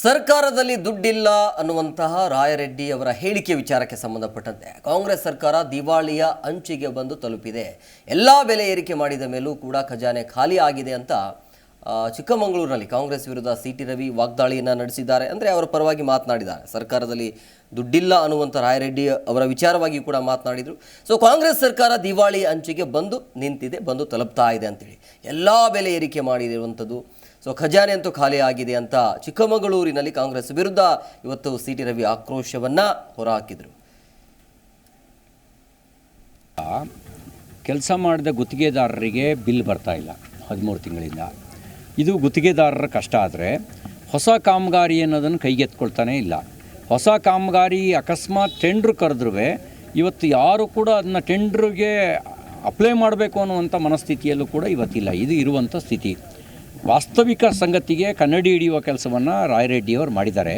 ಸರ್ಕಾರದಲ್ಲಿ ದುಡ್ಡಿಲ್ಲ ಅನ್ನುವಂತಹ ರಾಯರೆಡ್ಡಿ ಅವರ ಹೇಳಿಕೆ ವಿಚಾರಕ್ಕೆ ಸಂಬಂಧಪಟ್ಟಂತೆ ಕಾಂಗ್ರೆಸ್ ಸರ್ಕಾರ ದಿವಾಳಿಯ ಅಂಚಿಗೆ ಬಂದು ತಲುಪಿದೆ. ಎಲ್ಲ ಬೆಲೆ ಏರಿಕೆ ಮಾಡಿದ ಮೇಲೂ ಕೂಡ ಖಜಾನೆ ಖಾಲಿ ಆಗಿದೆ ಅಂತ ಚಿಕ್ಕಮಗಳೂರಿನಲ್ಲಿ ಕಾಂಗ್ರೆಸ್ ವಿರುದ್ಧ ಸಿ.ಟಿ. ರವಿ ವಾಗ್ದಾಳಿಯನ್ನು ನಡೆಸಿದ್ದಾರೆ. ಅಂದರೆ ಅವರ ಪರವಾಗಿ ಮಾತನಾಡಿದ್ದಾರೆ. ಸರ್ಕಾರದಲ್ಲಿ ದುಡ್ಡಿಲ್ಲ ಅನ್ನುವಂಥ ರಾಯರೆಡ್ಡಿ ಅವರ ವಿಚಾರವಾಗಿ ಕೂಡ ಮಾತನಾಡಿದರು. ಸೊ ಕಾಂಗ್ರೆಸ್ ಸರ್ಕಾರ ದಿವಾಳಿ ಅಂಚಿಗೆ ಬಂದು ನಿಂತಿದೆ, ಬಂದು ತಲುಪ್ತಾ ಇದೆ ಅಂತೇಳಿ ಎಲ್ಲ ಬೆಲೆ ಏರಿಕೆ ಮಾಡಿರುವಂಥದ್ದು. ಸೊ ಖಜಾನೆ ಅಂತೂ ಖಾಲಿ ಆಗಿದೆ ಅಂತ ಚಿಕ್ಕಮಗಳೂರಿನಲ್ಲಿ ಕಾಂಗ್ರೆಸ್ ವಿರುದ್ಧ ಇವತ್ತು ಸಿ.ಟಿ. ರವಿ ಆಕ್ರೋಶವನ್ನು ಹೊರಹಾಕಿದರು. ಕೆಲಸ ಮಾಡಿದ ಗುತ್ತಿಗೆದಾರರಿಗೆ ಬಿಲ್ ಬರ್ತಾ ಇಲ್ಲ 13 ತಿಂಗಳಿಂದ. ಇದು ಗುತ್ತಿಗೆದಾರರ ಕಷ್ಟ. ಆದರೆ ಹೊಸ ಕಾಮಗಾರಿ ಅನ್ನೋದನ್ನು ಕೈಗೆತ್ಕೊಳ್ತಾನೆ ಇಲ್ಲ. ಹೊಸ ಕಾಮಗಾರಿ ಅಕಸ್ಮಾತ್ ಟೆಂಡ್ರ್ ಕರೆದ್ರೂ ಇವತ್ತು ಯಾರು ಕೂಡ ಅದನ್ನ ಟೆಂಡ್ರಿಗೆ ಅಪ್ಲೈ ಮಾಡಬೇಕು ಅನ್ನುವಂಥ ಮನಸ್ಥಿತಿಯಲ್ಲೂ ಕೂಡ ಇವತ್ತಿಲ್ಲ. ಇದು ಇರುವಂಥ ಸ್ಥಿತಿ. ವಾಸ್ತವಿಕ ಸಂಗತಿಗೆ ಕನ್ನಡಿ ಹಿಡಿಯುವ ಕೆಲಸವನ್ನು ರಾಯರೆಡ್ಡಿಯವರು ಮಾಡಿದ್ದಾರೆ.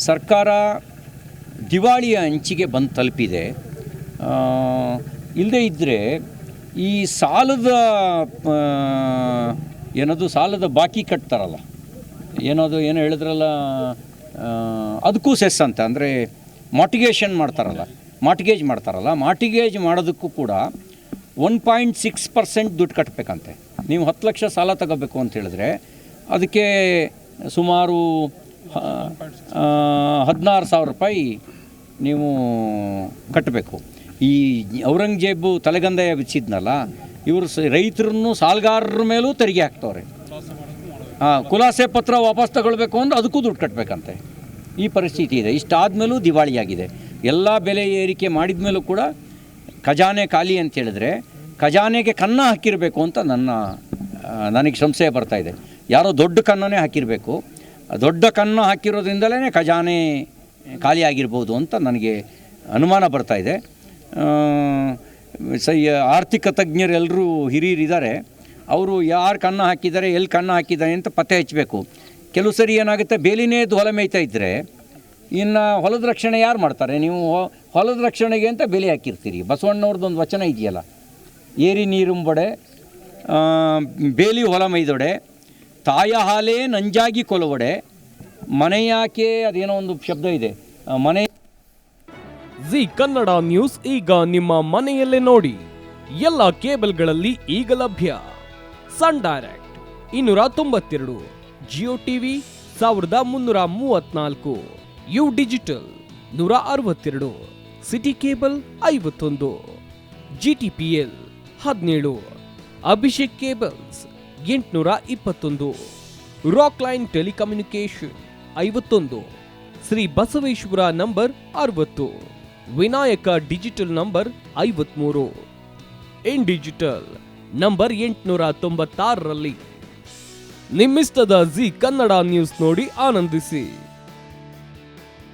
ಸರ್ಕಾರ ದಿವಾಳಿಯ ಅಂಚಿಗೆ ಬಂದು ತಲುಪಿದೆ. ಇಲ್ಲದೇ ಇದ್ದರೆ ಈ ಸಾಲದ ಬಾಕಿ ಕಟ್ತಾರಲ್ಲ, ಏನೋ ಹೇಳಿದ್ರಲ್ಲ, ಅದಕ್ಕೂ ಸೆಸ್ ಅಂತ, ಅಂದರೆ ಮಾರ್ಟಿಗೇಜ್ ಮಾಡ್ತಾರಲ್ಲ, ಮಾರ್ಟಿಗೇಜ್ ಮಾಡೋದಕ್ಕೂ ಕೂಡ 1.6% ದುಡ್ಡು ಕಟ್ಟಬೇಕಂತೆ. ನೀವು 10 ಲಕ್ಷ ಸಾಲ ತಗೋಬೇಕು ಅಂತ ಹೇಳಿದ್ರೆ ಅದಕ್ಕೆ ಸುಮಾರು 16,000 ರೂಪಾಯಿ ನೀವು ಕಟ್ಟಬೇಕು. ಈ ಔರಂಗಜೇಬು ತಲೆಗಂದಯ ಬಿಚ್ಚಿದ್ನಲ್ಲ, ಇವರು ರೈತರನ್ನು ಸಾಲಗಾರರ ಮೇಲೂ ತೆರಿಗೆ ಹಾಕ್ತವ್ರೆ. ಖುಲಾಸೆ ಪತ್ರ ವಾಪಸ್ ತಗೊಳ್ಬೇಕು ಅಂದ್ರೆ ಅದಕ್ಕೂ ದುಡ್ಡು ಕಟ್ಟಬೇಕಂತೆ. ಈ ಪರಿಸ್ಥಿತಿ ಇದೆ. ಇಷ್ಟಾದಮೇಲೂ ದಿವಾಳಿಯಾಗಿದೆ. ಎಲ್ಲ ಬೆಲೆ ಏರಿಕೆ ಮಾಡಿದ ಮೇಲೂ ಕೂಡ ಖಜಾನೆ ಖಾಲಿ ಅಂತ ಹೇಳಿದ್ರೆ ಖಜಾನೆಗೆ ಕನ್ನ ಹಾಕಿರಬೇಕು ಅಂತ ನನಗೆ ಸಂಶಯ ಬರ್ತಾಯಿದೆ. ಯಾರೋ ದೊಡ್ಡ ಕನ್ನನೇ ಹಾಕಿರಬೇಕು. ದೊಡ್ಡ ಕನ್ನ ಹಾಕಿರೋದ್ರಿಂದಲೇ ಖಜಾನೆ ಖಾಲಿ ಆಗಿರ್ಬೋದು ಅಂತ ನನಗೆ ಅನುಮಾನ ಬರ್ತಾಯಿದೆ. ಆರ್ಥಿಕ ತಜ್ಞರೆಲ್ಲರೂ ಹಿರಿಯರಿದ್ದಾರೆ. ಅವರು ಯಾರು ಕನ್ನ ಹಾಕಿದ್ದಾರೆ, ಎಲ್ಲಿ ಕನ್ನ ಹಾಕಿದ್ದಾರೆ ಅಂತ ಪತ್ತೆ ಹಚ್ಚಬೇಕು. ಕೆಲವು ಸರಿ ಏನಾಗುತ್ತೆ, ಬೇಲಿನೇ ಹೊಲ ಮೇಯ್ತಾ ಇದ್ದರೆ ಇನ್ನು ಹೊಲದ ರಕ್ಷಣೆ ಯಾರು ಮಾಡ್ತಾರೆ? ನೀವು ಹೊಲದ ರಕ್ಷಣೆಗೆ ಅಂತ ಬೇಲಿ ಹಾಕಿರ್ತೀರಿ. ಬಸವಣ್ಣವ್ರದ್ದೊಂದು ವಚನ ಇದೆಯಲ್ಲ, ಏರಿ ನೀರುಂಬೊಡೆ ಬೇಲಿ ಹೊಲ ಮೈದೊಡೆ ತಾಯ ಹಾಲೇ ನಂಜಾಗಿ ಕೊಲವಡೆ ಮನೆಯಾಕೆ, ಅದೇನೋ ಒಂದು ಶಬ್ದ ಇದೆ, ಮನೆ. ಜಿ ಕನ್ನಡ ನ್ಯೂಸ್ ಈಗ ನಿಮ್ಮ ಮನೆಯಲ್ಲೇ ನೋಡಿ. ಎಲ್ಲ ಕೇಬಲ್ಗಳಲ್ಲಿ ಈಗ ಲಭ್ಯ. Sun Direct 292, Jio TV 1334, U digital 162, city cable 51, GTPL 17, Abhishek cables 821, Rockline telecommunication 51, Shri Basaveshwara number 60, Vinayaka digital number 53, in digital number 896ರಲ್ಲಿ. ನಿಮ್ಮಿಸ್ತದ ಜಿ ಕನ್ನಡ ನ್ಯೂಸ್ ನೋಡಿ ಆನಂದಿಸಿ.